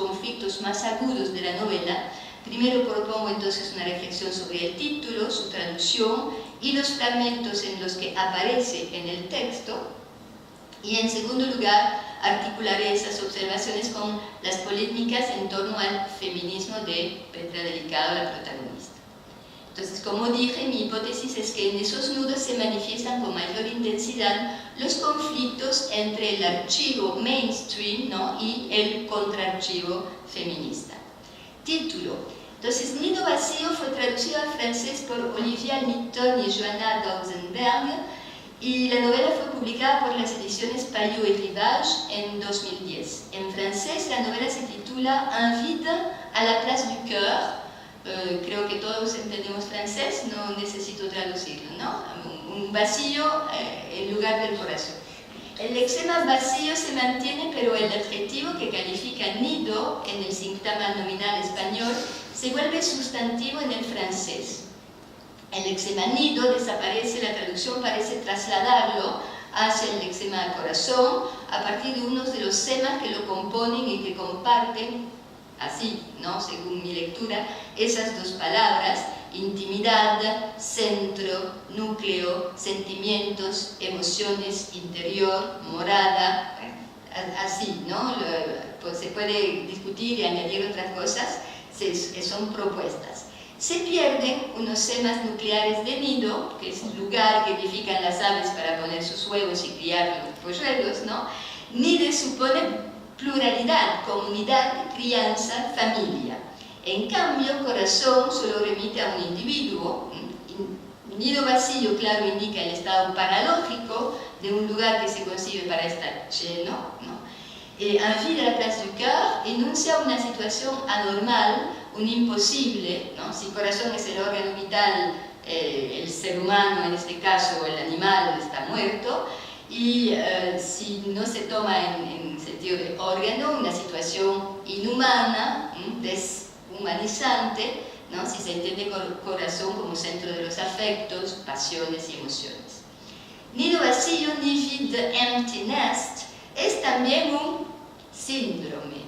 conflictos más agudos de la novela, primero propongo entonces una reflexión sobre el título, su traducción y los fragmentos en los que aparece en el texto. Y en segundo lugar, articularé esas observaciones con las polémicas en torno al feminismo de Petra Delicado, la protagonista. Entonces, como dije, mi hipótesis es que en esos nudos se manifiestan con mayor intensidad los conflictos entre el archivo mainstream, ¿no?, y el contraarchivo feminista. Título. Entonces, Nido Vacío fue traducido al francés por Olivia Nitton y Joanna Dausenberg, y la novela fue publicada por las ediciones Payot y Rivage en 2010. En francés, la novela se titula Un vide à la place du cœur. Creo que todos entendemos francés, no necesito traducirlo, ¿no? Un vacío en lugar del corazón. El lexema vacío se mantiene, pero el adjetivo que califica nido en el sintagma nominal español se vuelve sustantivo en el francés. El lexema nido desaparece, la traducción parece trasladarlo hacia el lexema corazón a partir de unos de los semas que lo componen y que comparten, así, ¿no?, según mi lectura, esas dos palabras: intimidad, centro, núcleo, sentimientos, emociones, interior, morada, así, ¿no? Pues se puede discutir y añadir otras cosas, son propuestas. Se pierden unos semas nucleares de nido, que es el lugar que edifican las aves para poner sus huevos y criar los polluelos, ¿no? Nide supone pluralidad, comunidad, crianza, familia. En cambio, corazón solo remite a un individuo. Nido vacío, claro, indica el estado paradójico de un lugar que se concibe para estar lleno, ¿no? Un vide à la place du cœur enuncia una situación anormal, un imposible, ¿no? Si corazón es el órgano vital, el ser humano, en este caso el animal, está muerto. Y si no se toma en sentido de órgano, una situación inhumana, deshumanizante, ¿no?, si se entiende corazón como centro de los afectos, pasiones y emociones. Nido vacío, ni vide, empty nest, es también un síndrome,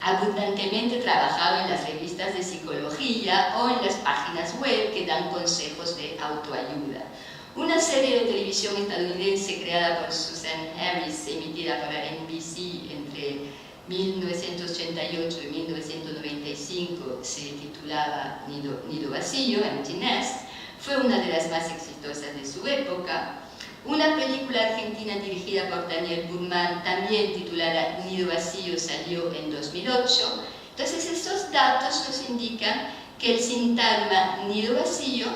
abundantemente trabajado en las revistas de psicología o en las páginas web que dan consejos de autoayuda. Una serie de televisión estadounidense creada por Susan Harris, emitida para NBC entre 1988 y 1995, se titulaba Nido Vacío, Empty Nest, fue una de las más exitosas de su época. Una película argentina dirigida por Daniel Burman, también titulada Nido Vacío, salió en 2008. Entonces, estos datos nos indican que el sintagma nido vacío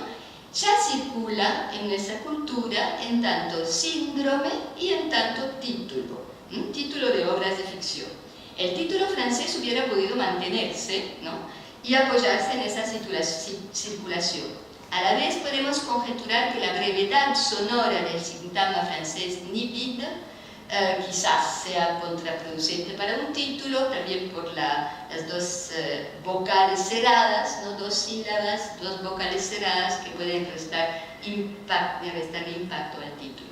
ya circula en nuestra cultura en tanto síndrome y en tanto título de obras de ficción. El título francés hubiera podido mantenerse, ¿no?, y apoyarse en esa circulación. A la vez podemos conjeturar que la brevedad sonora del sintagma francés ni vide quizás sea contraproducente para un título, también por las dos vocales cerradas, ¿no?, dos sílabas, dos vocales cerradas que pueden restarle impacto al título.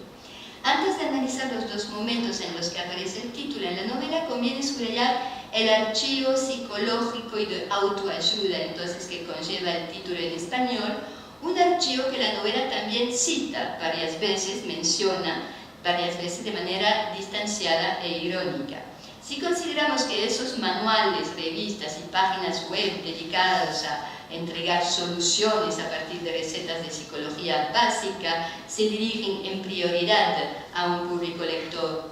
Antes de analizar los dos momentos en los que aparece el título en la novela, conviene subrayar el archivo psicológico y de autoayuda, entonces, que conlleva el título en español, un archivo que la novela también cita varias veces, menciona varias veces de manera distanciada e irónica. Si consideramos que esos manuales, revistas y páginas web dedicadas a entregar soluciones a partir de recetas de psicología básica se dirigen en prioridad a un público lector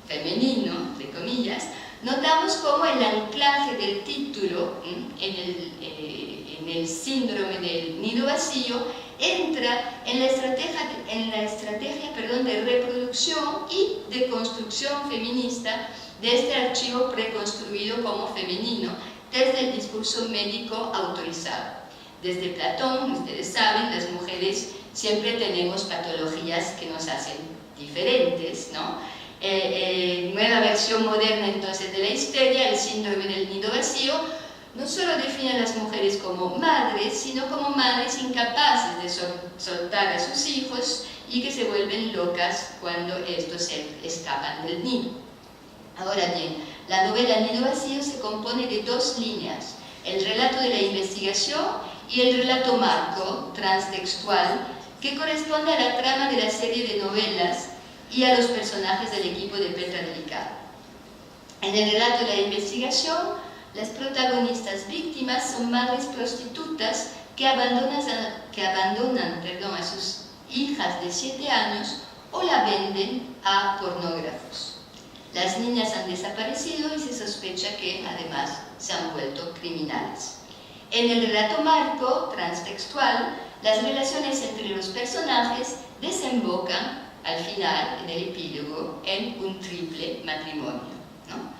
femenino, entre comillas, notamos cómo el anclaje del título en el síndrome del nido vacío entra en la estrategia de reproducción y de construcción feminista de este archivo preconstruido como femenino desde el discurso médico autorizado. Desde Platón, ustedes saben, las mujeres siempre tenemos patologías que nos hacen diferentes, ¿no? Nueva versión moderna entonces de la histeria, el síndrome del nido vacío, no solo define a las mujeres como madres, sino como madres incapaces de soltar a sus hijos y que se vuelven locas cuando estos se escapan del nido. Ahora bien, la novela Nido Vacío se compone de dos líneas, el relato de la investigación y el relato marco, transtextual, que corresponde a la trama de la serie de novelas y a los personajes del equipo de Petra Delicado. En el relato de la investigación, las protagonistas víctimas son madres prostitutas que abandonan a sus hijas de 7 años o la venden a pornógrafos. Las niñas han desaparecido y se sospecha que además se han vuelto criminales. En el relato marco, transtextual, las relaciones entre los personajes desembocan al final, en el epílogo, en un triple matrimonio, ¿no?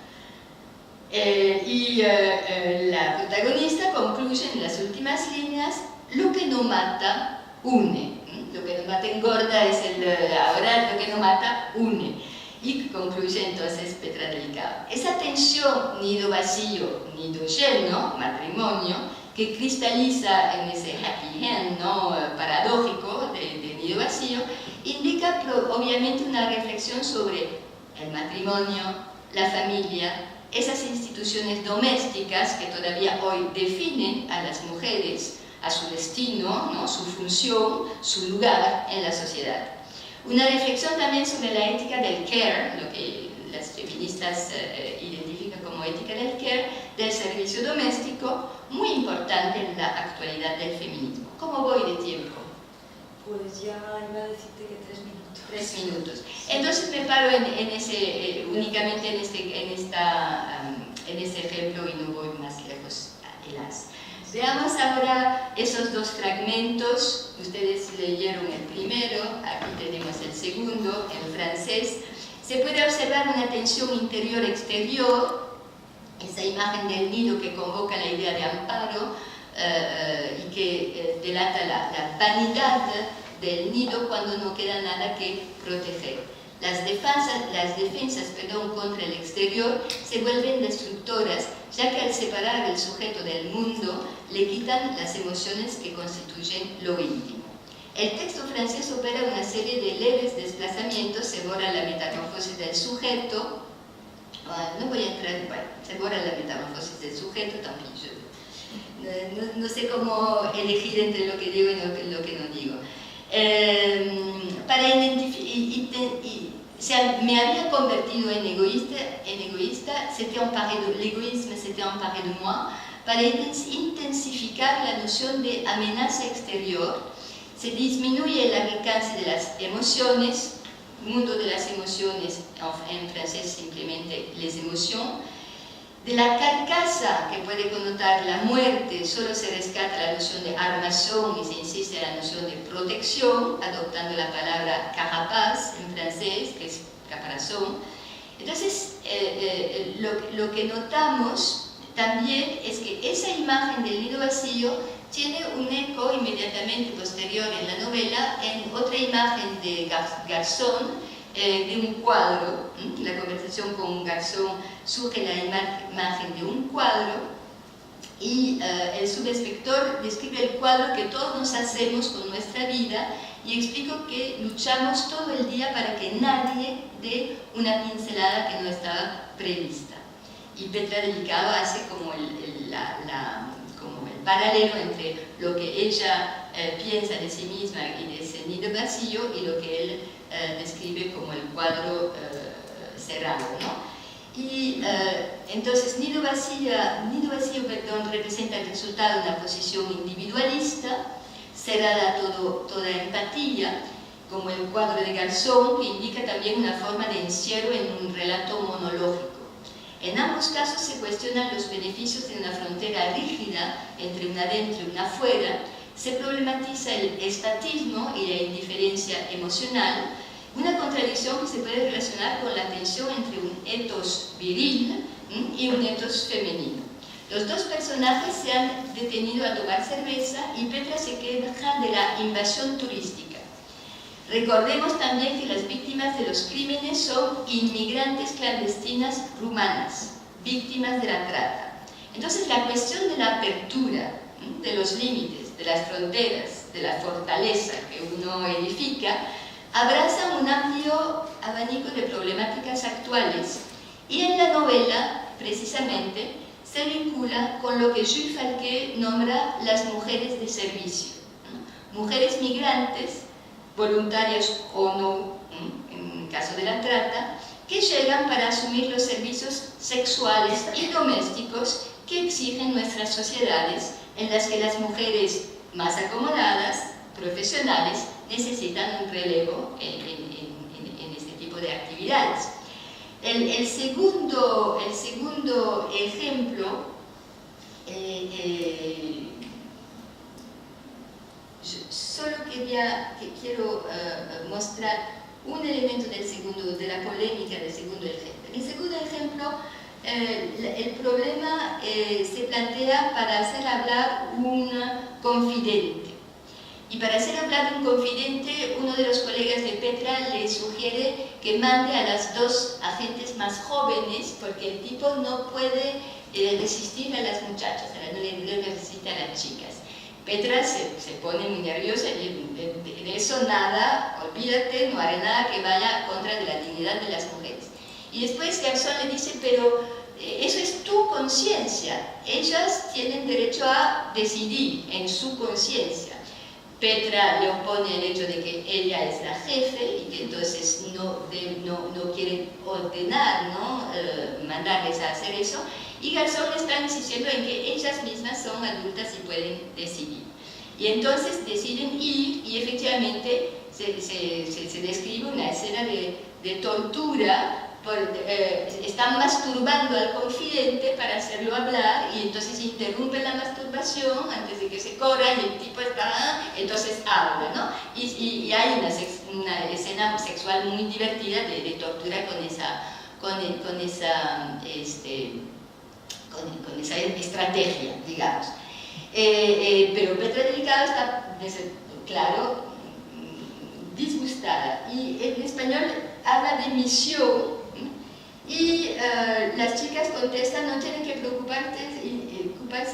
La protagonista concluye en las últimas líneas: lo que no mata, une. Lo que no mata engorda, ahora lo que no mata, une. Y concluye entonces Petra Delicado. Esa tensión, nido vacío, nido lleno, matrimonio, que cristaliza en ese happy end, ¿no?, paradójico de nido vacío, indica obviamente una reflexión sobre el matrimonio, la familia, esas instituciones domésticas que todavía hoy definen a las mujeres, a su destino, ¿no?, su función, su lugar en la sociedad. Una reflexión también sobre la ética del care, lo que las feministas identifican como ética del care, del servicio doméstico, muy importante en la actualidad del feminismo. ¿Cómo voy de tiempo? Pues ya iba a decirte que 3 minutos. 3 minutos. Entonces me paro únicamente en este ejemplo y no voy más lejos, hélas. Veamos ahora esos dos fragmentos. Ustedes leyeron el primero, aquí tenemos el segundo, en francés. Se puede observar una tensión interior-exterior, esa imagen del nido que convoca la idea de amparo y que delata la vanidad del nido cuando no queda nada que proteger. Las defensas contra el exterior se vuelven destructoras, ya que al separar el sujeto del mundo, le quitan las emociones que constituyen lo íntimo. El texto francés opera una serie de leves desplazamientos, se borra la metamorfosis del sujeto, no voy a entrar, bueno, se borra la metamorfosis del sujeto, también yo no sé cómo elegir entre lo que digo y lo que no digo. Para me había convertido en egoísta, l'égoïsme s'était emparé de moi, para intensificar la noción de amenaza exterior. Se disminuye el alcance de las emociones, mundo de las emociones, en francés simplemente les émotions. De la carcasa que puede connotar la muerte, solo se rescata la noción de armazón y se insiste en la noción de protección, adoptando la palabra carapace en francés, que es caparazón. Entonces, lo que notamos también es que esa imagen del nido vacío tiene un eco inmediatamente posterior en la novela en otra imagen de Garzón, de un cuadro. La conversación con un garzón surge la imagen de un cuadro y el subinspector describe el cuadro que todos nos hacemos con nuestra vida y explico que luchamos todo el día para que nadie dé una pincelada que no estaba prevista. Y Petra Delicado hace como el paralelo entre lo que ella piensa de sí misma y de ese nido vacío y lo que él describe como el cuadro cerrado, ¿no? Y entonces nido vacío, representa el resultado de una posición individualista, cerrada a toda empatía, como el cuadro de Garzón, que indica también una forma de encierro en un relato monológico. En ambos casos se cuestionan los beneficios de una frontera rígida entre un adentro y un afuera, se problematiza el estatismo y la indiferencia emocional, una contradicción que se puede relacionar con la tensión entre un etos viril y un etos femenino. Los dos personajes se han detenido a tomar cerveza y Petra se queja de la invasión turística. Recordemos también que las víctimas de los crímenes son inmigrantes clandestinas rumanas, víctimas de la trata. Entonces la cuestión de la apertura, de los límites, de las fronteras, de la fortaleza que uno edifica, abraza un amplio abanico de problemáticas actuales Y en la novela, precisamente, se vincula con lo que Jules Falquet nombra las mujeres de servicio, ¿no? Mujeres migrantes, voluntarias o no, en el caso de la trata, que llegan para asumir los servicios sexuales y domésticos que exigen nuestras sociedades, en las que las mujeres más acomodadas, profesionales, necesitan un relevo en este tipo de actividades. El segundo ejemplo, solo quiero mostrar un elemento de la polémica del segundo ejemplo. En el segundo ejemplo, el problema se plantea para hacer hablar un confidente. Y para hacer hablar un confidente, uno de los colegas de Petra le sugiere que mande a las dos agentes más jóvenes, porque el tipo no puede resistir a las muchachas, no le resiste a las chicas. Petra se pone muy nerviosa y de eso nada, olvídate, no haré nada que vaya contra de la dignidad de las mujeres. Y después Garzón le dice, pero eso es tu conciencia, ellas tienen derecho a decidir en su conciencia. Petra le opone el hecho de que ella es la jefe y que entonces no quiere ordenar, ¿no? Mandarles a hacer eso. Y Garzón está insistiendo en que ellas mismas son adultas y pueden decidir. Y entonces deciden ir y efectivamente se describe una escena de tortura. Están masturbando al confidente para hacerlo hablar y entonces interrumpen la masturbación antes de que se corra y el tipo está, entonces habla, ¿no? Y hay una escena sexual muy divertida de tortura con esa estrategia, digamos. Pero Petra Delicado está, claro, disgustada, y en español habla de misión. Y las chicas contestan, no tienen que preocuparse,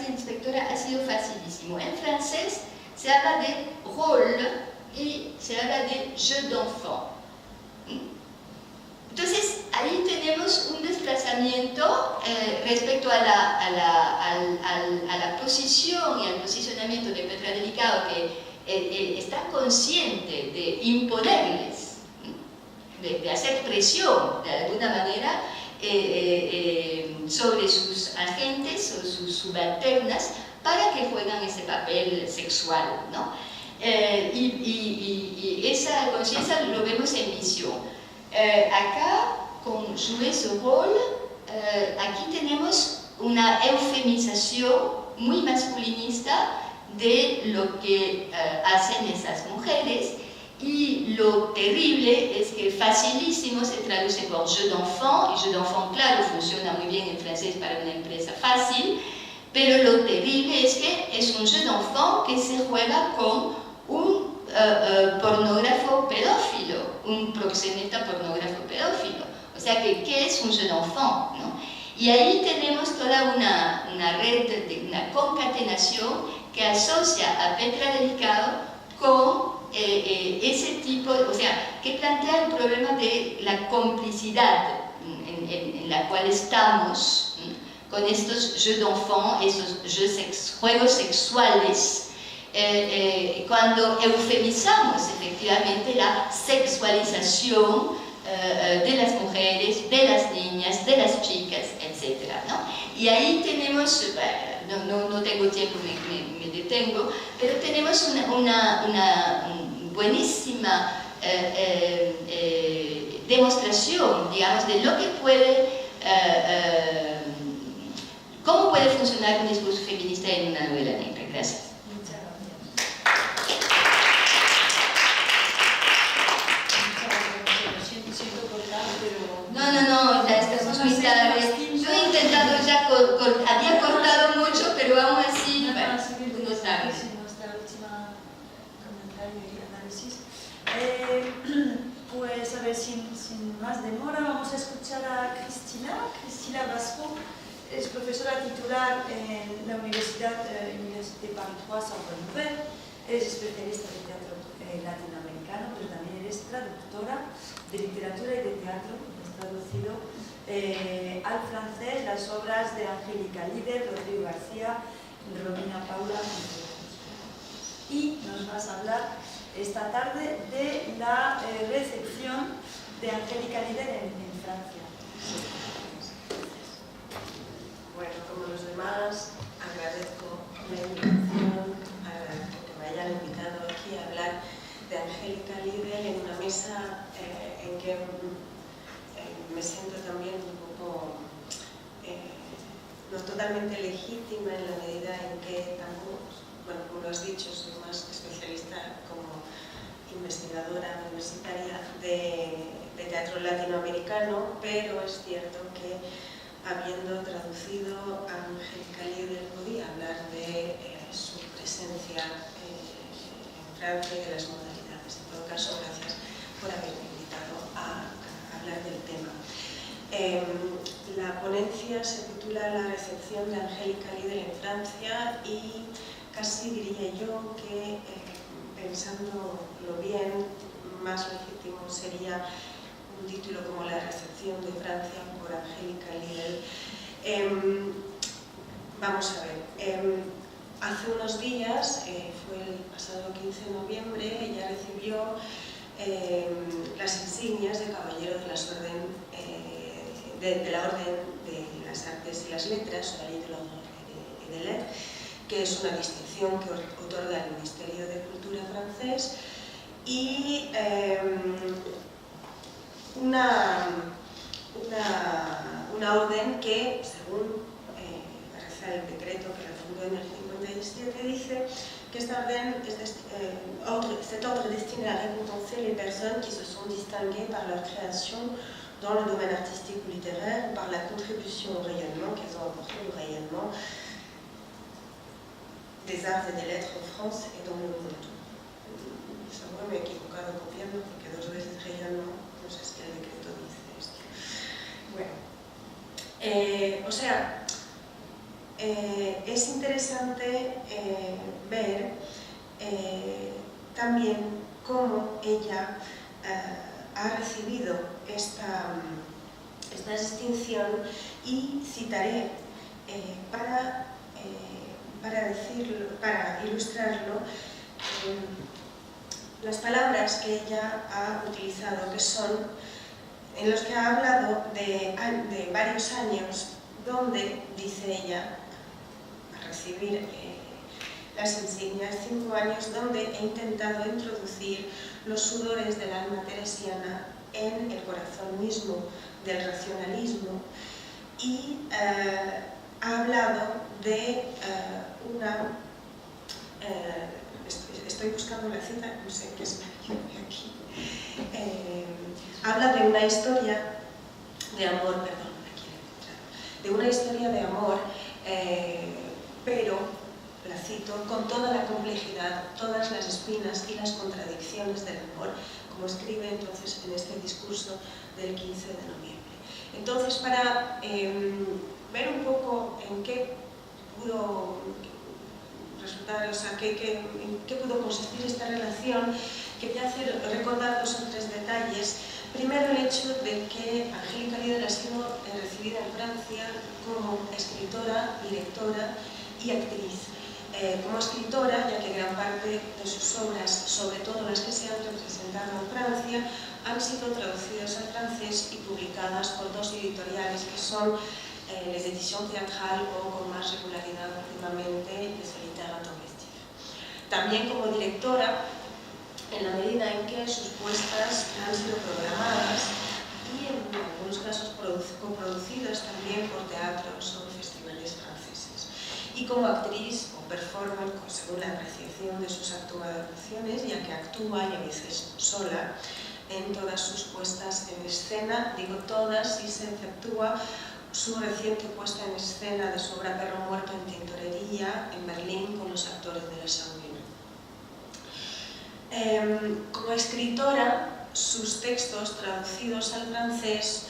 inspectora, ha sido facilísimo. En francés se habla de rôle y se habla de jeu d'enfant. Entonces, ahí tenemos un desplazamiento respecto a la posición y al posicionamiento de Petra Delicado, que está consciente de imponerles, de hacer presión de alguna manera sobre sus agentes o sus subalternas para que jueguen ese papel sexual, ¿no? Y esa conciencia lo vemos en Misión. Acá, con Jouer su rôle, aquí tenemos una eufemización muy masculinista de lo que hacen esas mujeres. Y lo terrible es que facilísimo se traduce por jeu d'enfant, y jeu d'enfant, claro, funciona muy bien en francés para una empresa fácil, pero lo terrible es que es un jeu d'enfant que se juega con un pornógrafo pedófilo, un proxeneta pornógrafo pedófilo. O sea, ¿qué es un jeu d'enfant, ¿no? Y ahí tenemos toda una red, una concatenación que asocia a Petra Delicado con ese tipo, o sea, que plantea el problema de la complicidad en la cual estamos con estos jeux d'enfant, esos juegos sexuales, cuando eufemizamos efectivamente la sexualización de las mujeres, de las niñas, de las chicas, etc., ¿no? Y ahí tenemos, no tengo tiempo, me detengo, pero tenemos una buenísima demostración, digamos, de lo que puede, cómo puede funcionar un discurso feminista en una novela negra. Gracias. Muchas gracias. Siento cortar, pero... No, ya estamos muy tarde. Yo he intentado ya, había cortado mucho, pero aún así, bueno, no sabe. Nuestra última comentario y análisis. Pues a ver, sin más demora, vamos a escuchar a Cristina Vasco. Es profesora titular en la Universidad de Paris 3, Sorbonne Nouvelle. Es especialista de teatro latinoamericano, pero también eres traductora de literatura y de teatro. Has traducido al francés las obras de Angélica Líder, Rodrigo García, Romina Paula. Y nos vas a hablar esta tarde de la recepción de Angélica Líder en Francia. Bueno, como los demás, agradezco la invitación, agradezco que me hayan invitado aquí a hablar de Angélica Líder en una mesa en que me siento también un poco no totalmente legítima en la medida en que tampoco, bueno, como lo has dicho, soy más especialista como investigadora universitaria de teatro latinoamericano, pero es cierto que habiendo traducido a Angélica Líder podía hablar de su presencia en Francia y de las modalidades. En todo caso, gracias por haberme invitado a hablar del tema. La ponencia se titula La recepción de Angélica Líder en Francia y casi diría yo que, pensándolo bien, más legítimo sería un título como La recepción de Francia por Angélica Líder. Vamos a ver, hace unos días, fue el pasado 15 de noviembre, ella recibió las insignias de Caballero de las Orden, de la Orden de las Artes y las Letras, Chevalier de l'Ordre et des Lettres, que es una distinción que otorga el Ministerio de Cultura francés, y una orden que, según reza el decreto que la fundó en el 57, dice que esta orden cet ordre est destiné à récompenser les personnes qui se sont distinguées par leur création dans le domaine artistique ou littéraire, par la contribution au rayonnement qu'elles ont apporté au rayonnement des arts et des lettres en France et dans le monde. Seguro me he equivocado copiando porque dos veces rayonnement, no sé si el decreto dice esto. Bueno, o sea, es interesante ver también cómo ella ha recibido esta distinción, y citaré para ilustrarlo las palabras que ella ha utilizado, que son en los que ha hablado de varios años donde, dice ella, al recibir las insignias, 5 años donde he intentado introducir los sudores del alma teresiana en el corazón mismo del racionalismo, y ha hablado de estoy buscando la cita, no sé qué es aquí. Habla de una historia de amor, perdón, aquí la he encontrado, de una historia de amor, pero, la cito, con toda la complejidad, todas las espinas y las contradicciones del amor, como escribe entonces en este discurso del 15 de noviembre. Entonces, para ver un poco en qué pudo resultar, o sea, en qué pudo consistir esta relación, quería recordar 2 o 3 detalles. Primero, el hecho de que Angélica Líder ha sido recibida en Francia como escritora, directora y actriz. Como escritora, ya que gran parte de sus obras, sobre todo las que se han representado en Francia, han sido traducidas al francés y publicadas por 2 editoriales que son Les Editions Théâtrales o, con más regularidad últimamente, Les Solitaires Domestiques. También como directora, en la medida en que sus puestas han sido programadas y en algunos casos coproducidas también por teatros o festivales franceses. Y como actriz o performer, según la apreciación de sus actuaciones, ya que actúa y a veces sola en todas sus puestas en escena, digo todas si se exceptúa su reciente puesta en escena de su obra Perro Muerto en Tintorería, en Berlín, con los actores de la Sorbonne. Como escritora, sus textos traducidos al francés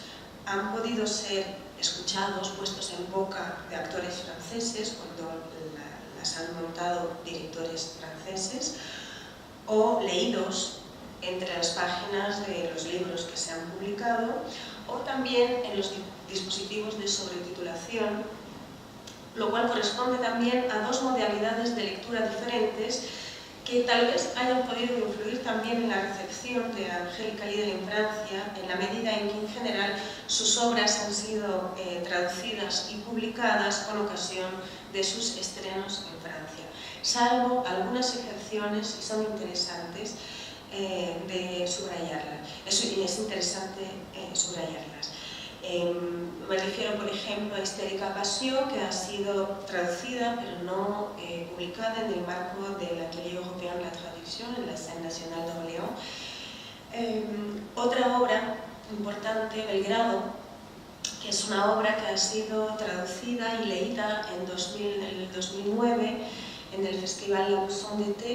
han podido ser escuchados, puestos en boca de actores franceses cuando las han montado directores franceses, o leídos entre las páginas de los libros que se han publicado, o también en los dispositivos de sobretitulación, lo cual corresponde también a dos modalidades de lectura diferentes que tal vez hayan podido influir también en la recepción de Angélica Lidl en Francia, en la medida en que en general sus obras han sido traducidas y publicadas con ocasión de sus estrenos en Francia, salvo algunas excepciones, y son interesantes de subrayarlas. Y es interesante subrayarlas. Me refiero, por ejemplo, a Hystérica Passion, que ha sido traducida pero no publicada en el marco del Atelier Européen de la Traducción en la Scène Nationale d'Orléans. Otra obra importante, Belgrado, que es una obra que ha sido traducida y leída en el 2009 en el Festival La Mousson d'été.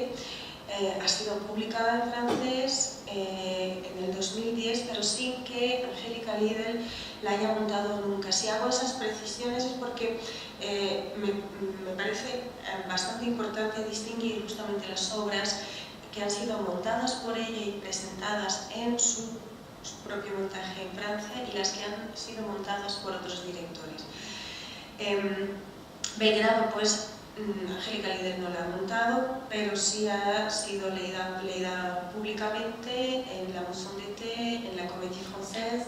Ha sido publicada en francés en el 2010, pero sin que Angélica Lidl la haya montado nunca. Si hago esas precisiones es porque me parece bastante importante distinguir justamente las obras que han sido montadas por ella y presentadas en su propio montaje en Francia y las que han sido montadas por otros directores. Belgrado, pues, Angélica Lidl no la ha montado, pero sí ha sido leída públicamente en la Mousson d'été, en la Comédie Française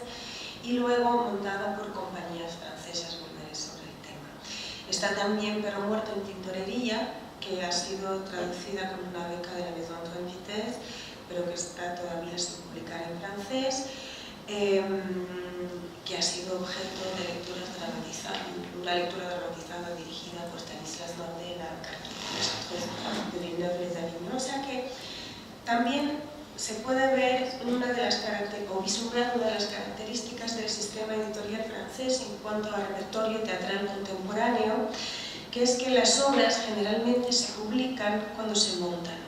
y luego montada por compañías francesas. Volveré sobre el tema. Está también Perro muerto en tintorería, que ha sido traducida con una beca de la Maison Antoine Vitesse, pero que está todavía sin publicar en francés, que ha sido objeto de lecturas dramatizadas, una lectura dramatizada dirigida por Stanislas Nordet, la de Villeneuve-les-Avignon. O sea que también se puede ver o vislumbrar una de las características del sistema editorial francés en cuanto a repertorio teatral contemporáneo, que es que las obras generalmente se publican cuando se montan,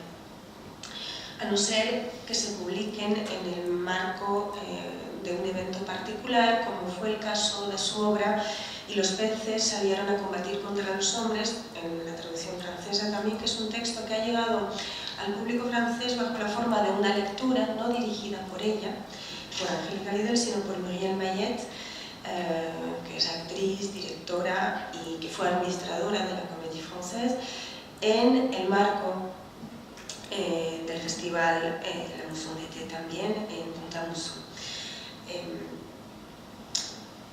a no ser que se publiquen en el marco de un evento particular, como fue el caso de su obra Y los peces salieron a combatir contra los hombres, en la traducción francesa también, que es un texto que ha llegado al público francés bajo la forma de una lectura, no dirigida por ella, por Angélica Lidl, sino por Muriel Mayet, que es actriz, directora y que fue administradora de la Comédie Française, en el marco del festival de la Mousson d'été también en Pont-à-Mousson.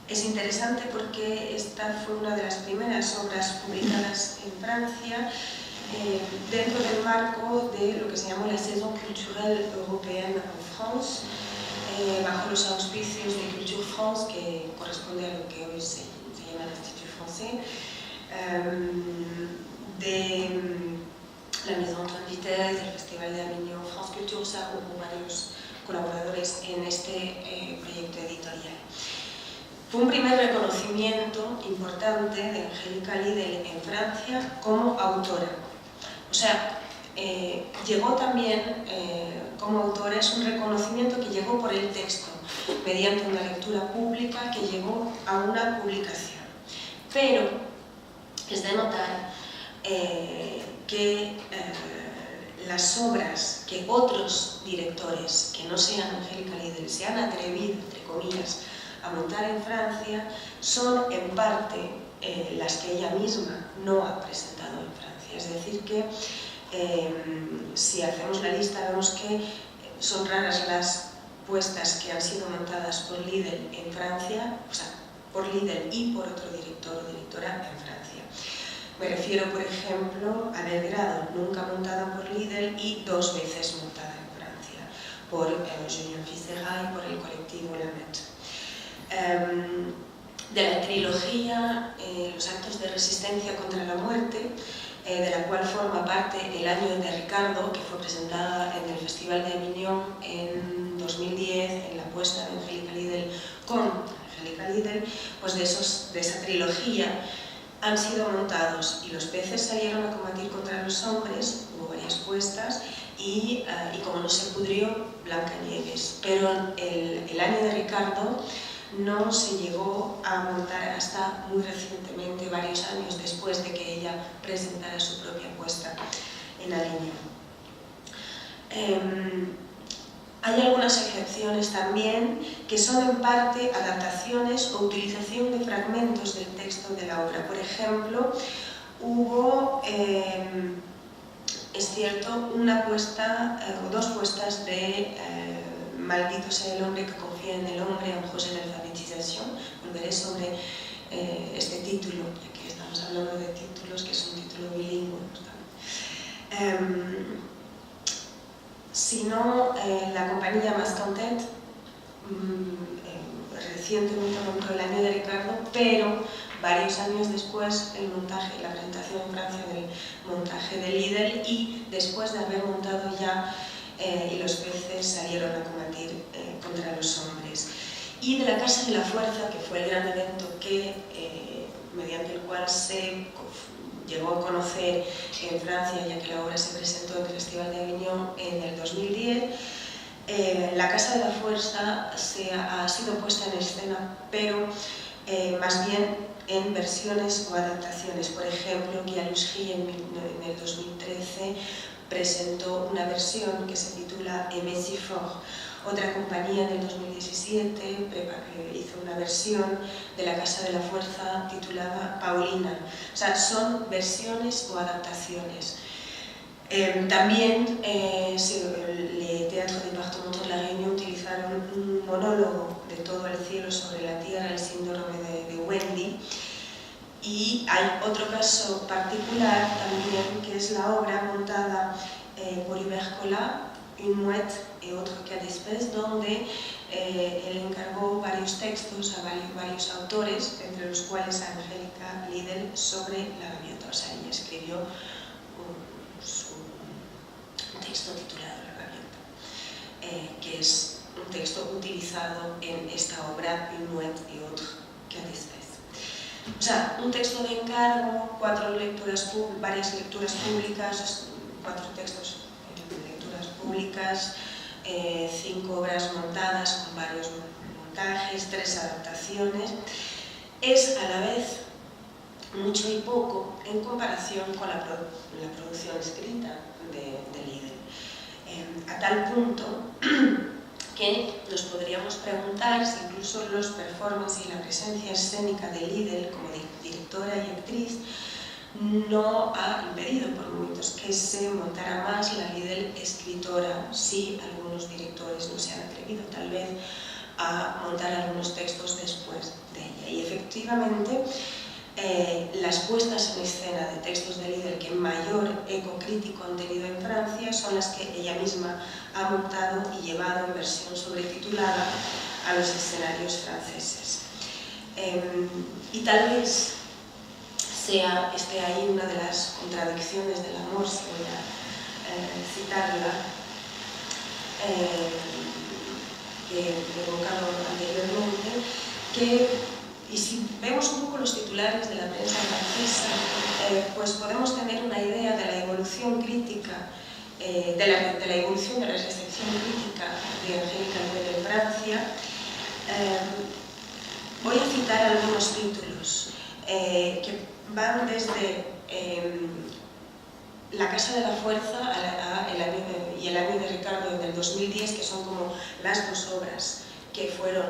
Es interesante porque esta fue una de las primeras obras publicadas en Francia dentro del marco de lo que se llamó la Saison culturelle européenne en France, bajo los auspicios de Culture France, que corresponde a lo que hoy se llama el Institut Français, de la Maison Antoine Vitesse, del Festival de Avignon, France Culture. O sea, hubo varios colaboradores en este proyecto editorial. Fue un primer reconocimiento importante de Angélica Lidl en Francia como autora. O sea, llegó también como autora, es un reconocimiento que llegó por el texto, mediante una lectura pública que llegó a una publicación. Pero es de notar que las obras que otros directores, que no sean Angélica Lidl, se han atrevido, entre comillas, a montar en Francia, son en parte las que ella misma no ha presentado en Francia. Es decir que si hacemos la lista vemos que son raras las puestas que han sido montadas por Lidl en Francia, o sea, por Lidl y por otro director o directora en Francia. Me refiero, por ejemplo, a Belgrado, nunca montada por Lidl y 2 veces montada en Francia, por Julien Fitzgerald y por el colectivo Lamet. De la trilogía Los actos de resistencia contra la muerte, de la cual forma parte El año de Ricardo, que fue presentada en el Festival de Avignon en 2010, en la puesta de Angélica Lidl con Angélica Lidl, pues de esa trilogía han sido montados Y los peces salieron a combatir contra los hombres, hubo varias puestas, y como no se pudrió, Blancanieves. Pero el año de Ricardo no se llegó a montar hasta muy recientemente, varios años después de que ella presentara su propia puesta en Avignon. Hay algunas excepciones también que son en parte adaptaciones o utilización de fragmentos del texto de la obra. Por ejemplo, hubo, es cierto, una puesta o dos puestas de Maldito sea el hombre que confía en el hombre, un José de alfabetización. Volveré sobre este título, ya que estamos hablando de títulos, que es un título bilingüe. Sino la compañía Mascantet, recientemente montó El año de Ricardo, pero varios años después el montaje, la presentación en Francia del montaje de Lidl, y después de haber montado ya y los peces salieron a combatir contra los hombres. Y de la Casa de la Fuerza, que fue el gran evento que, mediante el cual se llegó a conocer en Francia, ya que la obra se presentó en el Festival de Avignon en el 2010, la Casa de la Fuerza ha sido puesta en escena, pero más bien en versiones o adaptaciones. Por ejemplo, Guy Alusry en el 2013 presentó una versión que se titula Aimé si fort. Otra compañía en el 2017 hizo una versión de la Casa de la Fuerza titulada Paulina. O sea, son versiones o adaptaciones. También el Teatro Departamental de la Réunion utilizaron un monólogo de Todo el cielo sobre la tierra, el síndrome de Wendy. Y hay otro caso particular también, que es la obra montada por Hubert Collat, Une mouette et autres cas d'espèces, donde él encargó varios textos a varios autores, entre los cuales a Angélica Lidl, sobre la gaviota. O sea, ella escribió un texto titulado La gaviota, que es un texto utilizado en esta obra Une mouette et autres cas d'espèces. O sea, un texto de encargo, varias lecturas públicas, 4 textos de lecturas públicas, 5 obras montadas con varios montajes, 3 adaptaciones, es a la vez mucho y poco en comparación con la producción escrita de Lidl. A tal punto que nos podríamos preguntar si incluso los performances y la presencia escénica de Lidl como directora y actriz no ha impedido por momentos que se montara más la Lidl escritora, si algunos directores no se han atrevido tal vez a montar algunos textos después de ella. Y efectivamente las puestas en escena de textos de Lidl que mayor eco crítico han tenido en Francia son las que ella misma ha montado y llevado en versión sobretitulada a los escenarios franceses. Y tal vez esté ahí una de las contradicciones del amor, si voy a citarla, que he evocado anteriormente, y si vemos un poco los titulares de la prensa francesa, pues podemos tener una idea de la evolución crítica, de la evolución de la recepción crítica de Angélica Lidl en Francia. Voy a citar algunos títulos que van desde La Casa de la Fuerza y El año de Ricardo en el 2010, que son como las dos obras que fueron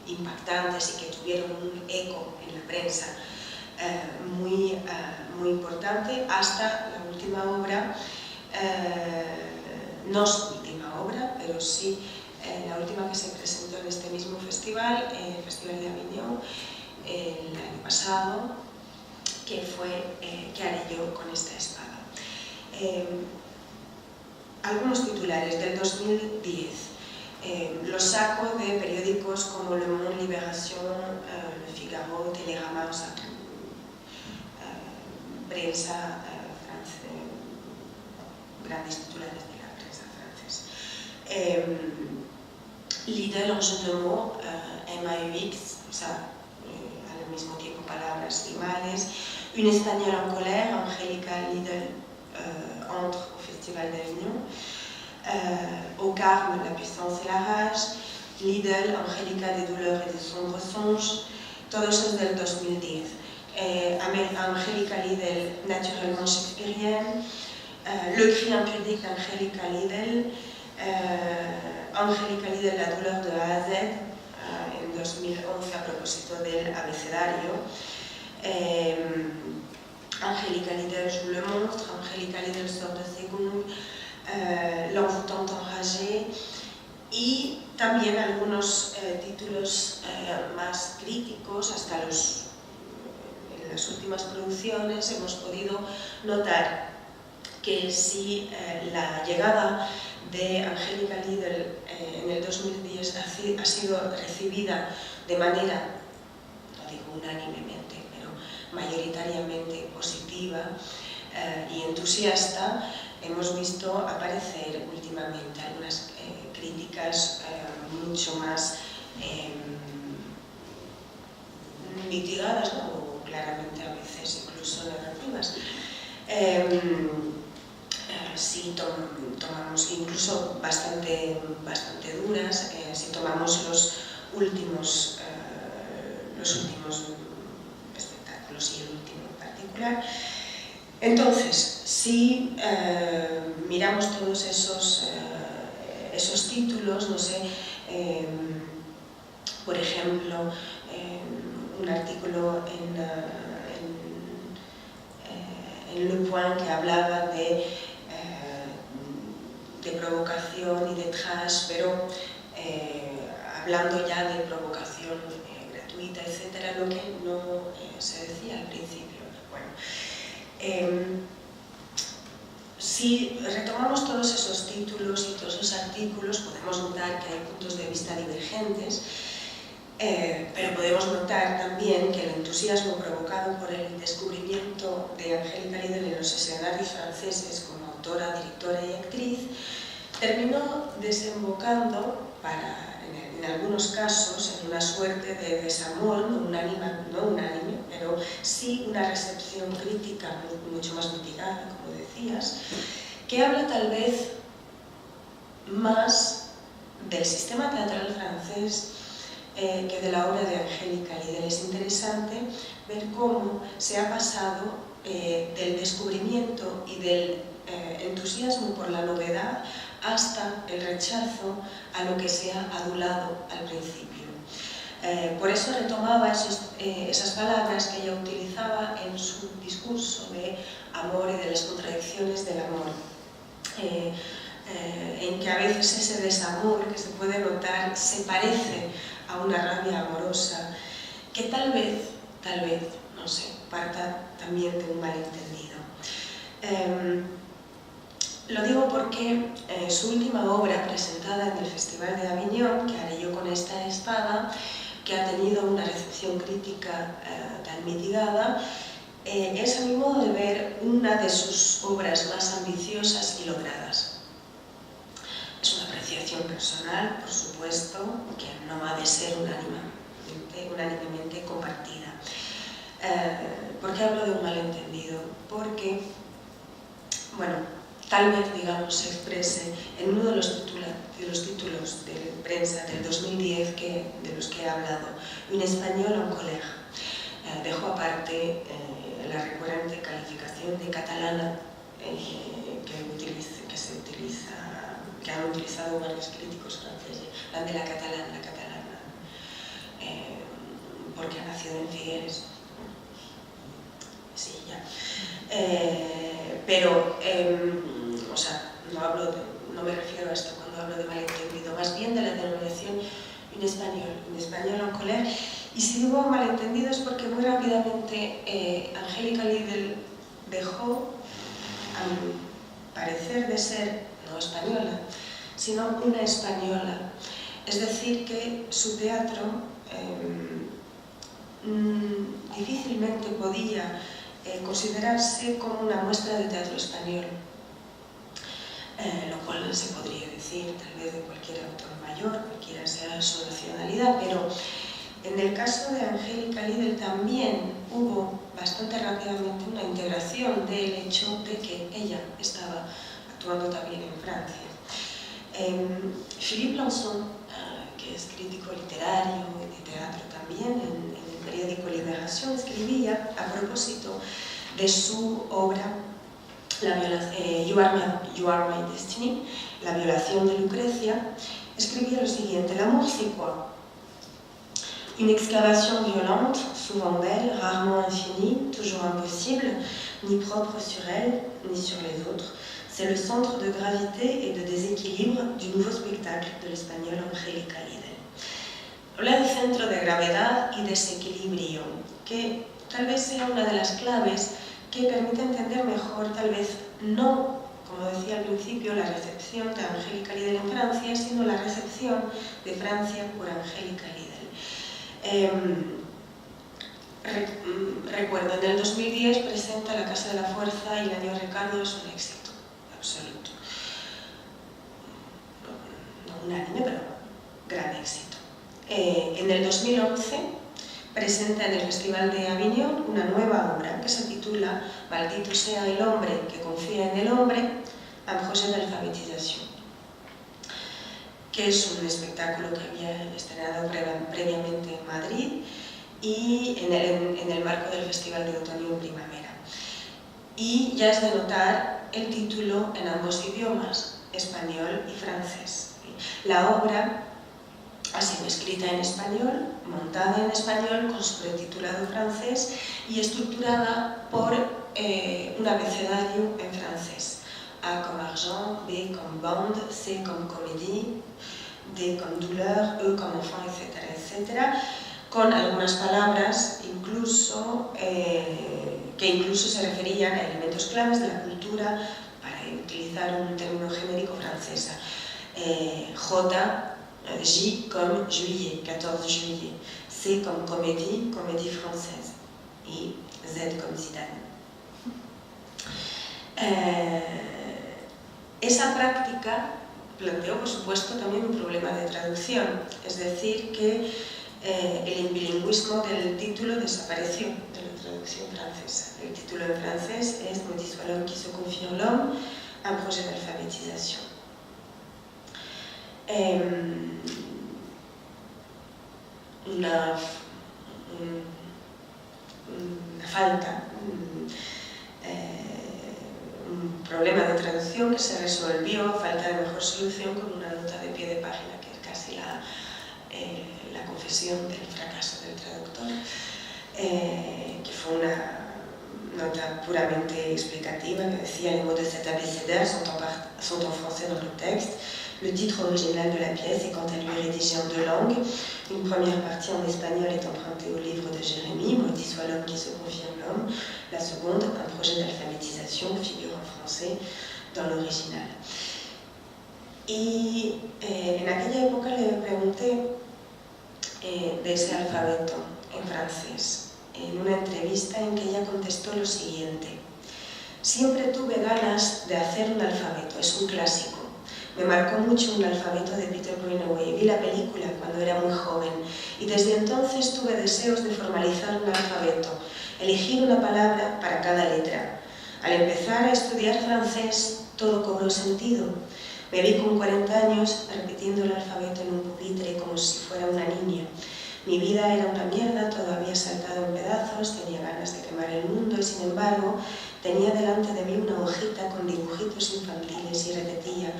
impactantes y que tuvieron un eco en la prensa muy importante, hasta la última obra, no su última obra, pero sí la última que se presentó en este mismo festival, el Festival de Avignon, el año pasado, que fue que haré yo con esta espada. Algunos titulares del 2010. Los saco de periódicos como Le Monde, Libération, Le Figaro, Télérama, o sea, prensa francesa, grandes titulares de la prensa francesa. Lidl, en jeu de mots, MAUX, o sea, al mismo tiempo palabras y males. Une espagnole en colère, Angélica Lidl entre au Festival d'Avignon. Au Carme, La puissance et la rage, Lidl, Angélica des douleurs et des sombres songes, todos es del 2010. Angélica Lidl, naturellement shakespearienne, Le cri impudique d'Angélica Lidl, Angélica Lidl, La douleur de A a Z, en 2011 a propósito del abecedario. Angélica Lidl, Je vous le montre, Angélica Lidl sort de Ségoug, L'envoûtante enragée, y también algunos títulos más críticos. Hasta en las últimas producciones hemos podido notar que si la llegada de Angélica Lidl en el 2010 ha sido recibida de manera, no digo unánimemente, pero mayoritariamente positiva y entusiasta, hemos visto aparecer últimamente algunas críticas mucho más mitigadas, ¿no? O claramente a veces incluso negativas. Si tomamos incluso bastante duras, si tomamos los últimos espectáculos y el último en particular. Entonces, si miramos todos esos títulos, no sé, por ejemplo, un artículo en Le Point que hablaba de provocación y de trash, pero hablando ya de provocación gratuita, etcétera, lo que no se decía al principio. Bueno, si retomamos todos esos títulos y todos esos artículos, podemos notar que hay puntos de vista divergentes, pero podemos notar también que el entusiasmo provocado por el descubrimiento de Angélica Lidl en los escenarios franceses como autora, directora y actriz terminó desembocando, en algunos casos, en una suerte de desamor, no unánime, pero sí una recepción crítica mucho más mitigada, como decías, que habla tal vez más del sistema teatral francés que de la obra de Angélica Lidl. Es interesante ver cómo se ha pasado del descubrimiento y del entusiasmo por la novedad hasta el rechazo a lo que se ha adulado al principio. Por eso retomaba esas palabras que ella utilizaba en su discurso de amor y de las contradicciones del amor, en que a veces ese desamor que se puede notar se parece a una rabia amorosa que tal vez, no sé, parta también de un malentendido. Lo digo porque su última obra presentada en el Festival de Avignon, Que haré yo con esta espada, que ha tenido una recepción crítica tan mitigada, es a mi modo de ver una de sus obras más ambiciosas y logradas. Es una apreciación personal, por supuesto, que no ha de ser unánimemente compartida. ¿Por qué hablo de un malentendido? Porque, bueno, tal vez, digamos, se exprese en uno de los títulos de prensa del 2010 de los que he hablado, Un español en colère. Dejo aparte la recurrente calificación de catalana que han utilizado varios críticos franceses, la de la catalana, porque ha nacido en Figueres. Sí, ya. Pero, o sea, no me refiero a esto cuando hablo de malentendido, más bien de la denominación Un español en colère. Y si digo malentendido es porque muy rápidamente Angélica Lidl dejó, a mi parecer, de ser no española, sino una española. Es decir, que su teatro difícilmente podía considerarse como una muestra de teatro español, lo cual se podría decir tal vez de cualquier autor mayor, cualquiera sea su nacionalidad, pero en el caso de Angélica Lidl también hubo bastante rápidamente una integración del hecho de que ella estaba actuando también en Francia. Philippe Lançon, que es crítico literario y de teatro también, en el periódico Libération, escribía a propósito de su obra You Are My Destiny, la violación de Lucrecia, escribía lo siguiente: L'amour c'est quoi? Une excavation violente, souvent belle, rarement infinie, toujours impossible, ni propre sur elle, ni sur les autres. C'est le centre de gravité et de déséquilibre du nouveau spectacle de l'espagnol Angélica Lidl. Habla de centro de gravedad y desequilibrio, que tal vez sea una de las claves que permite entender mejor, tal vez no, como decía al principio, la recepción de Angélica Lidl en Francia, sino la recepción de Francia por Angélica Lidl. Recuerdo, en el 2010 presenta La Casa de la Fuerza y Eladio Ricardo es un éxito absoluto. No unánime, pero gran éxito. En el 2011 presenta en el Festival de Avignon una nueva obra que se titula Maldito sea el hombre que confía en el hombre, un projet d'alphabétisation, que es un espectáculo que había estrenado previamente en Madrid y en el marco del Festival de Otoño y Primavera. Y ya es de notar el título en ambos idiomas, español y francés. La obra ha sido escrita en español, montada en español, con subtitulado francés y estructurada por un abecedario en francés. A comme argent, B comme bande, C comme comédie, D comme douleur, E comme enfant, etc., etc., con algunas palabras incluso, que incluso se referían a elementos claves de la cultura, para utilizar un término genérico francesa. J comme juillet, 14 juillet, C comme comédie, comédie française, y Z comme Zidane. Esa práctica planteó, por supuesto, también un problema de traducción, es decir, que el bilingüismo del título desapareció de la traducción francesa. El título en francés es Maudit soit l'homme qui se confie en l'homme, un projet d'alphabétisation. Una falta, un problema de traducción que se resolvió, falta de mejor solución, con una nota de pie de página que es casi la confesión del fracaso del traductor, que fue una nota puramente explicativa que decía: les mots de cet abécédaire sont en français dans le texte. Le titre original de la pièce est quant à lui rédigé en deux langues. Une première partie en espagnol est empruntée au livre de Jérémie, Maudit soit l'homme qui se confie en l'homme. La seconde, un projet d'alphabétisation, figure en français dans l'original. Y en aquella época le pregunté de ese alfabeto en francés, en una entrevista en que ella contestó lo siguiente: siempre tuve ganas de hacer un alfabeto, es un clásico. Me marcó mucho un alfabeto de Peter Greenaway. Vi la película cuando era muy joven y desde entonces tuve deseos de formalizar un alfabeto, elegir una palabra para cada letra. Al empezar a estudiar francés, todo cobró sentido. Me vi con 40 años repitiendo el alfabeto en un pupitre como si fuera una niña. Mi vida era una mierda, todo había saltado en pedazos, tenía ganas de quemar el mundo y sin embargo tenía delante de mí una hojita con dibujitos infantiles y repetía: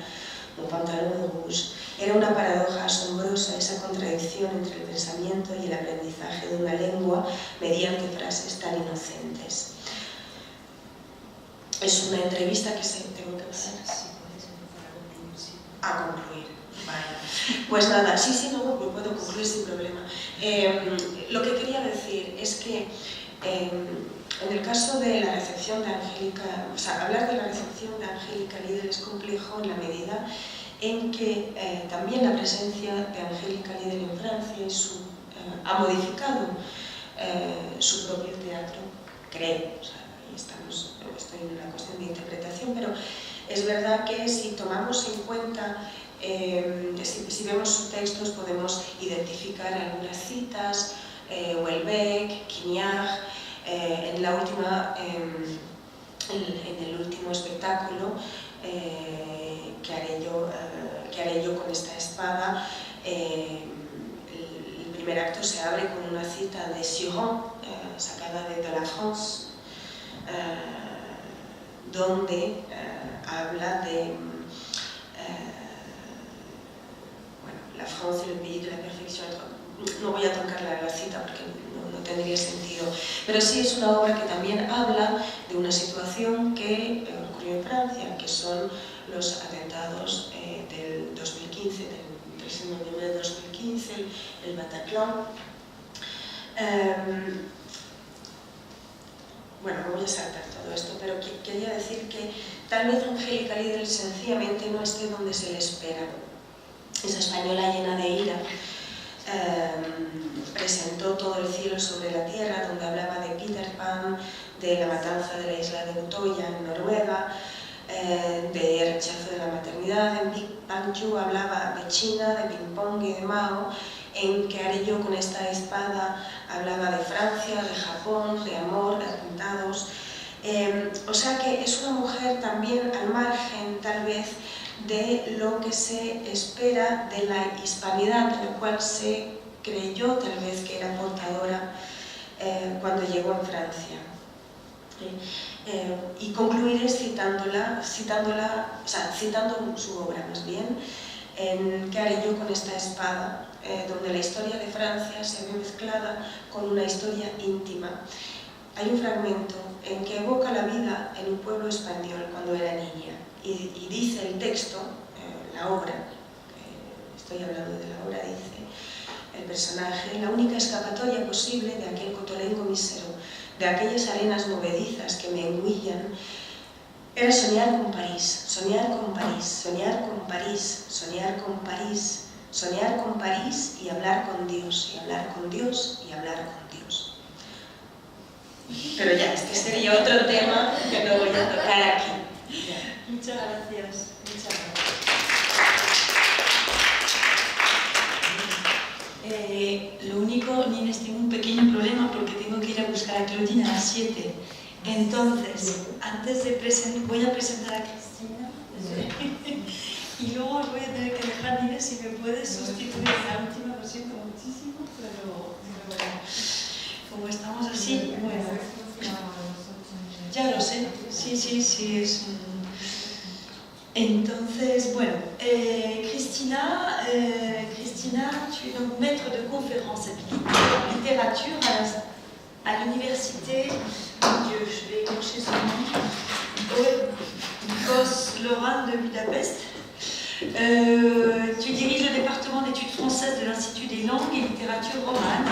mon pantalón rouge. Era una paradoja asombrosa esa contradicción entre el pensamiento y el aprendizaje de una lengua mediante frases tan inocentes. Es una entrevista que se tengo que pasar. A concluir. Vale. Pues nada, sí, no, puedo concluir sin problema. Lo que quería decir es que en el caso de la recepción de Angélica, o sea, hablar de la recepción de Angélica Lidl es complejo en la medida en que también la presencia de Angélica Lidl en Francia ha modificado su propio teatro, creo. O sea, ahí estoy en una cuestión de interpretación, pero es verdad que si tomamos en cuenta, si vemos sus textos, podemos identificar algunas citas, Houellebecq, Quignard. En el último espectáculo que haré yo con esta espada, el primer acto se abre con una cita de Sioran, sacada de La France, donde habla de la France, le pays de la perfección. No voy a tocar la cita porque no tendría sentido, pero sí es una obra que también habla de una situación que ocurrió en Francia, que son los atentados del 2015, del 13 de noviembre de 2015, el Bataclan. Bueno, me voy a saltar todo esto, pero quería decir que tal vez Angélica Lidl sencillamente no esté donde se le espera. Esa española llena de ira presentó Todo el cielo sobre la tierra, donde hablaba de Peter Pan, de la matanza de la isla de Utoya en Noruega, de rechazo de la maternidad. En Big Bang Yu hablaba de China, de ping pong y de Mao. En ¿Qué haré yo con esta espada? Hablaba de Francia, de Japón, de amor, de atentados. O sea que es una mujer también al margen, tal vez, de lo que se espera de la hispanidad, de la cual se creyó tal vez que era portadora cuando llegó a Francia. Y concluiré citando su obra más bien, en ¿Qué haré yo con esta espada?, donde la historia de Francia se ve mezclada con una historia íntima. Hay un fragmento en que evoca la vida en un pueblo español cuando era niña y dice el texto, la obra, estoy hablando de la obra, dice el personaje: la única escapatoria posible de aquel cotolengo mísero, de aquellas arenas movedizas que me engullan, era soñar con París, soñar con París, soñar con París, soñar con París, soñar con París y hablar con Dios, y hablar con Dios, y hablar con Dios. Pero ya, este sería otro tema que no voy a tocar aquí. Muchas gracias. Lo único, Nines, tengo un pequeño problema porque tengo que ir a buscar a Claudine a las 7. Entonces, antes de presentar, voy a presentar a Cristina y luego voy a tener que dejar, Nines, si me puedes sustituir en la última, lo siento muchísimo, pero bueno, como estamos así, bueno, ya lo sé, sí, es un... Entonces, bueno, Christina, tu es donc maître de conférence en littérature à l'université, mon Dieu, je vais écorcher son nom, Bosz-Loránd de Budapest. Tu diriges le département d'études françaises de l'Institut des langues et littératures romanes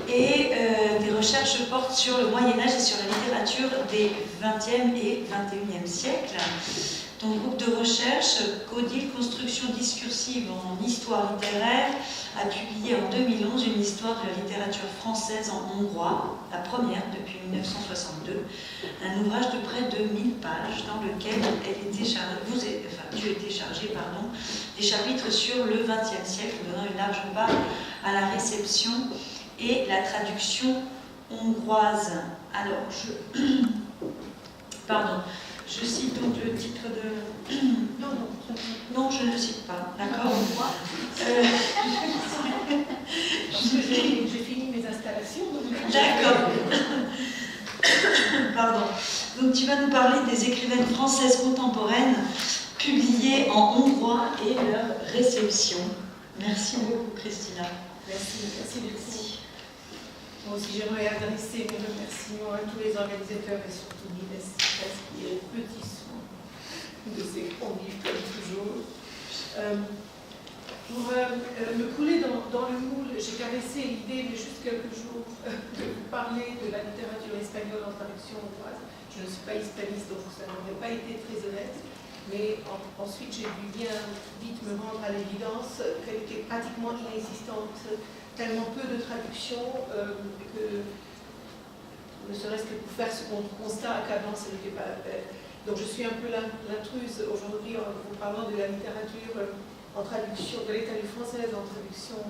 et tes recherches portent sur le Moyen-Âge et sur la littérature des 20e et 21e siècles. Ton groupe de recherche, Codil, construction discursive en histoire littéraire, a publié en 2011 une histoire de la littérature française en hongrois, la première depuis 1962, un ouvrage de près de 1000 pages dans lequel tu étais chargé des chapitres sur le XXe siècle, donnant une large part à la réception et la traduction hongroise. Alors, je cite donc le titre de... Non, je ne le cite pas, d'accord. J'ai fini mes installations. D'accord. Pardon. Donc tu vas nous parler des écrivaines françaises contemporaines publiées en hongrois et leur réception. Merci beaucoup, Christina. Merci beaucoup. Moi aussi, j'aimerais adresser mes remerciements à tous les organisateurs et surtout Nines, qui est le petit son de ces convives comme toujours. Pour me couler dans le moule, j'ai caressé l'idée, mais juste quelques jours, de vous parler de la littérature espagnole en traduction hongroise. Je ne suis pas hispaniste, donc ça n'aurait pas été très honnête. Mais ensuite, j'ai dû bien vite me rendre à l'évidence qu'elle était pratiquement inexistante, tellement peu de traductions que, ne serait-ce que pour faire ce constat, qu'avant, ce n'était pas la peine. Donc je suis un peu l'intruse aujourd'hui en vous parlant de la littérature en traduction, de la littérature française en traduction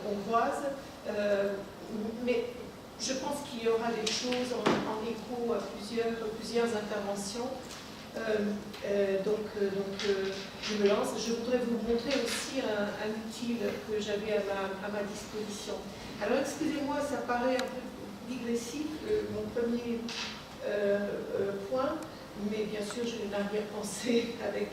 hongroise. Mais je pense qu'il y aura des choses en écho à plusieurs interventions. Donc, je me lance. Je voudrais vous montrer aussi un outil que j'avais à ma disposition. Alors excusez-moi, ça paraît un peu digressif, mon premier point, mais bien sûr, j'ai une arrière-pensée avec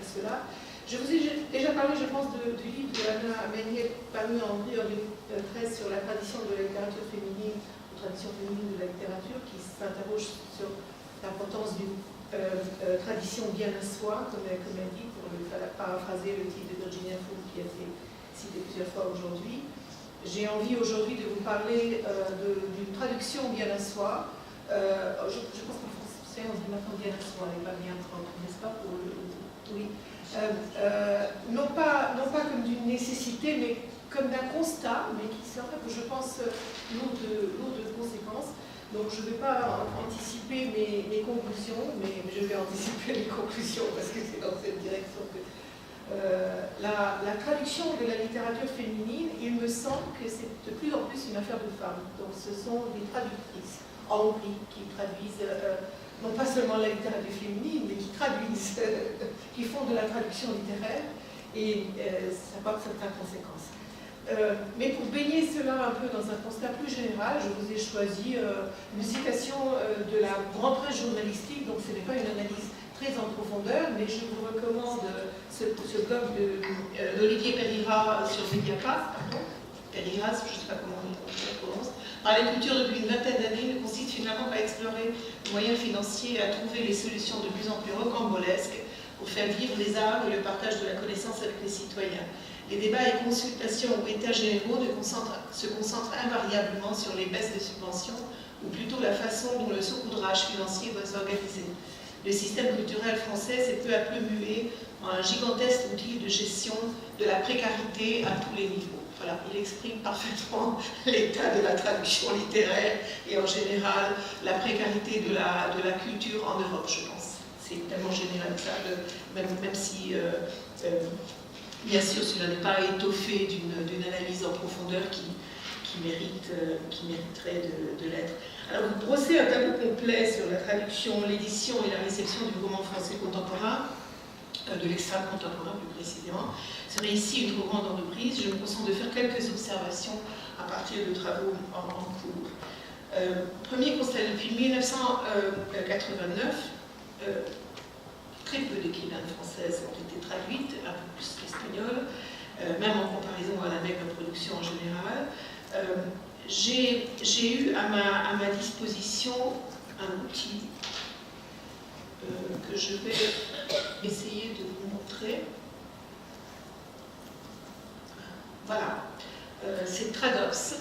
cela. Je vous ai déjà parlé, je pense, du livre de Anna Meignet, paru en 2013 sur la tradition de la littérature féminine, ou tradition féminine de la littérature, qui s'interroge sur l'importance d'une tradition bien à soi, comme elle dit, pour paraphraser le titre de Virginia Woolf qui a été cité plusieurs fois aujourd'hui. J'ai envie aujourd'hui de vous parler d'une traduction bien à soi. Je pense qu'en français, on dit maintenant bien à soi, et pas bien propre, n'est-ce pas? Oui. Non pas comme d'une nécessité, mais comme d'un constat, mais qui serait, je pense, lourd de conséquences. Donc je ne vais pas anticiper mes conclusions, mais je vais anticiper les conclusions parce que c'est dans cette direction que... la traduction de la littérature féminine, il me semble que c'est de plus en plus une affaire de femmes. Donc ce sont des traductrices en Hongrie qui traduisent, non pas seulement la littérature féminine, mais qui traduisent, qui font de la traduction littéraire, et ça porte certaines conséquences. Mais pour baigner cela un peu dans un constat plus général, je vous ai choisi une citation de la grande presse journalistique, donc ce n'est pas une analyse très en profondeur, mais je vous recommande ce blog d'Olivier Perira sur Mediapart, Perira, je ne sais pas comment on prononce. La culture depuis une vingtaine d'années ne consiste finalement qu'à explorer les moyens financiers et à trouver les solutions de plus en plus rocambolesques pour faire vivre les arts et le partage de la connaissance avec les citoyens. Les débats et consultations ou états généraux se concentrent invariablement sur les baisses de subventions ou plutôt la façon dont le saupoudrage financier doit s'organiser. Le système culturel français s'est peu à peu mué en un gigantesque outil de gestion de la précarité à tous les niveaux. Voilà, il exprime parfaitement l'état de la traduction littéraire et en général la précarité de la culture en Europe, je pense. C'est tellement généralisable, même si, bien sûr, cela n'est pas étoffé d'une analyse en profondeur qui mériterait de l'être. Alors, vous brossez un tableau complet sur la traduction, l'édition et la réception du roman français contemporain, de l'extrême contemporain plus précisément. Ce serait ici une trop grande entreprise. Je me consente de faire quelques observations à partir de travaux en cours. Premier constat, depuis 1989, très peu d'écrivaines françaises ont été traduites, un peu plus l'espagnol, même en comparaison à la maigre production en général. J'ai eu à ma disposition un outil que je vais essayer de vous montrer. Voilà, c'est Tradops,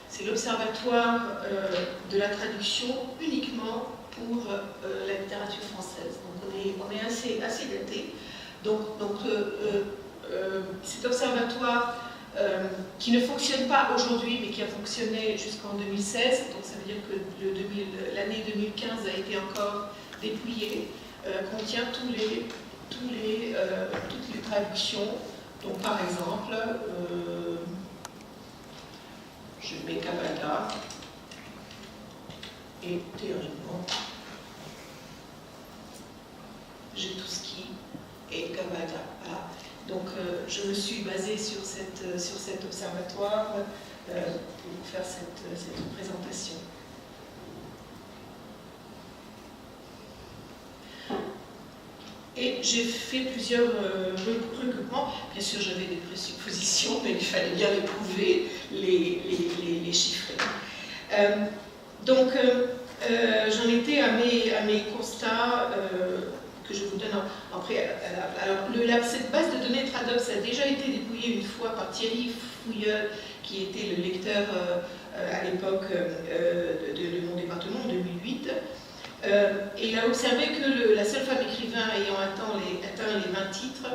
c'est l'observatoire de la traduction uniquement pour la littérature française. Donc on est assez daté. Donc cet observatoire qui ne fonctionne pas aujourd'hui, mais qui a fonctionné jusqu'en 2016, donc ça veut dire que l'année 2015 a été encore dépouillée, contient toutes les traductions. Donc par exemple, je mets Cavada, et théoriquement, j'ai tout ce qui est Cavada. Voilà. Donc je me suis basée sur cet observatoire pour faire cette présentation. Et j'ai fait plusieurs recoupements. Bien sûr, j'avais des présuppositions, mais il fallait bien les prouver, les chiffrer. Donc, j'en étais à mes constats que je vous donne en préalable. Alors, cette base de données Tradops a déjà été dépouillée une fois par Thierry Fouilleul, qui était le lecteur à l'époque de mon département, en 2008. Et il a observé que la seule femme écrivain ayant atteint les 20 titres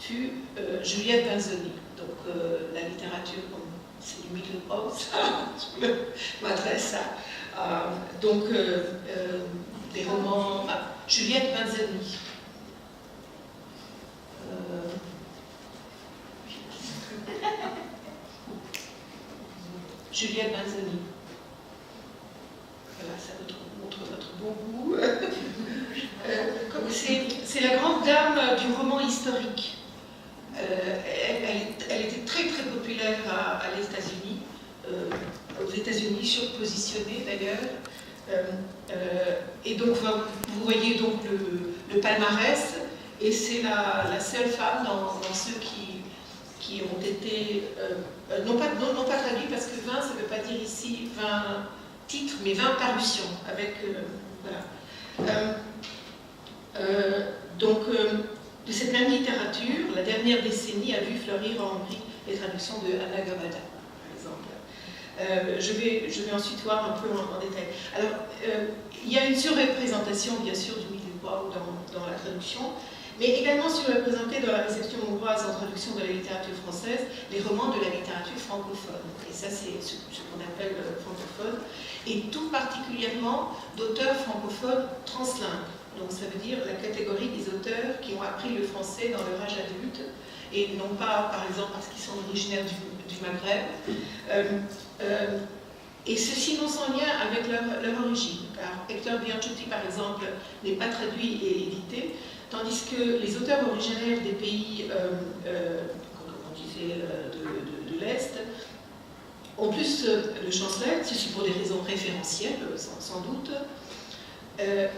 fut Juliette Benzoni. Donc la littérature, c'est du Middle House, je m'adresse à donc des romans. Juliette Benzoni. Juliette Benzoni. Voilà, ça montre votre bon goût. C'est la grande dame du roman historique. Elle était très très populaire aux États-Unis surpositionnée d'ailleurs. Et donc vous voyez donc le palmarès, et c'est la seule femme dans ceux qui ont été, non pas traduits, parce que 20, ça ne veut pas dire ici 20 titres, mais 20 parutions, avec, voilà. Donc, de cette même littérature, la dernière décennie a vu fleurir en Hongrie les traductions de Anna Gabada, par exemple. Je vais ensuite voir un peu en détail. Alors, il y a une surreprésentation, bien sûr, du milieu dans la traduction, mais également surreprésenté dans la réception hongroise en traduction de la littérature française, les romans de la littérature francophone. Et ça, c'est ce qu'on appelle francophone, et tout particulièrement d'auteurs francophones translingues. Donc ça veut dire la catégorie des auteurs qui ont appris le français dans leur âge adulte, et non pas, par exemple, parce qu'ils sont originaires du Maghreb. Et ceci non sans lien avec leur origine, car Hector Bianchuti, par exemple, n'est pas traduit et édité, tandis que les auteurs originaires des pays, on disait, de l'Est, ont plus de chancellettes, ceci pour des raisons référentielles, sans doute.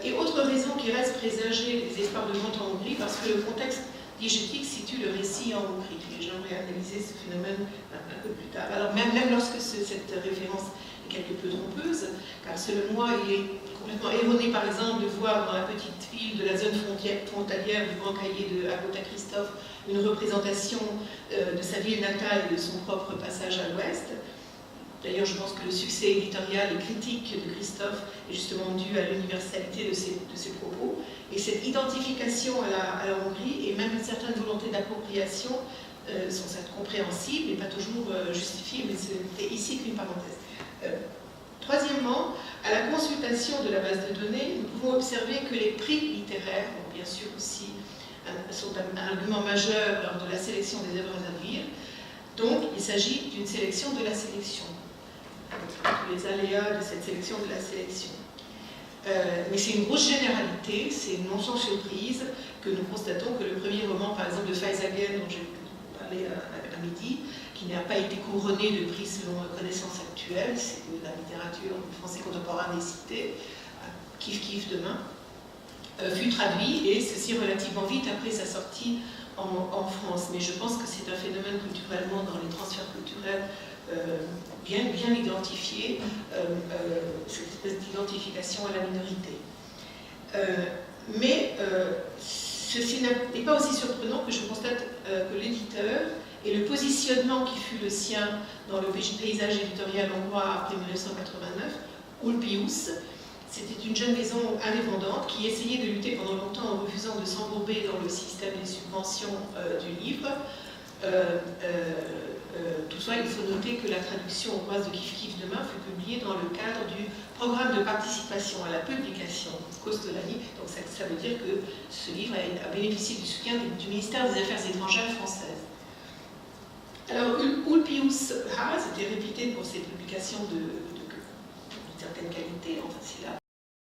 Et autre raison qui reste présager des espoirs de vente en Hongrie, parce que le contexte diégétique situe le récit en Hongrie. Et j'aimerais analyser ce phénomène un peu plus tard. Alors même lorsque cette référence est quelque peu trompeuse, car selon moi, il est complètement erroné, par exemple, de voir dans la petite ville de la zone frontalière du Grand Cahier de Agota Christophe une représentation de sa ville natale et de son propre passage à l'ouest. D'ailleurs, je pense que le succès éditorial et critique de Christophe est justement dû à l'universalité de ses propos. Et cette identification à la Hongrie et même une certaine volonté d'appropriation sont certes compréhensibles et pas toujours justifiées, mais c'était ici qu'une parenthèse. Troisièmement, à la consultation de la base de données, nous pouvons observer que les prix littéraires, bien sûr aussi, sont un argument majeur lors de la sélection des œuvres à lire. Donc, il s'agit d'une sélection de la sélection. Tous les aléas de cette sélection de la sélection. Mais c'est une grosse généralité, c'est non sans surprise que nous constatons que le premier roman, par exemple, de Faizagen, dont j'ai parlé à midi, qui n'a pas été couronné de prix selon connaissance actuelle, c'est la littérature française contemporaine est citée, Kif Kif demain, fut traduit, et ceci relativement vite après sa sortie en France. Mais je pense que c'est un phénomène culturellement, dans les transferts culturels, bien identifié, cette espèce d'identification à la minorité. Mais ceci n'est pas aussi surprenant que je constate que l'éditeur et le positionnement qui fut le sien dans le paysage éditorial hongrois après 1989, Ulpius, c'était une jeune maison indépendante qui essayait de lutter pendant longtemps en refusant de s'embourber dans le système des subventions du livre. Toutefois, il faut noter que la traduction hongroise de Kif Kif demain fut publiée dans le cadre du programme de participation à la publication Kostolany. Donc ça veut dire que ce livre a bénéficié du soutien du ministère des Affaires étrangères françaises. Alors, Ulpius Haas était réputé pour ses publications de certaine qualité, enfin c'est là.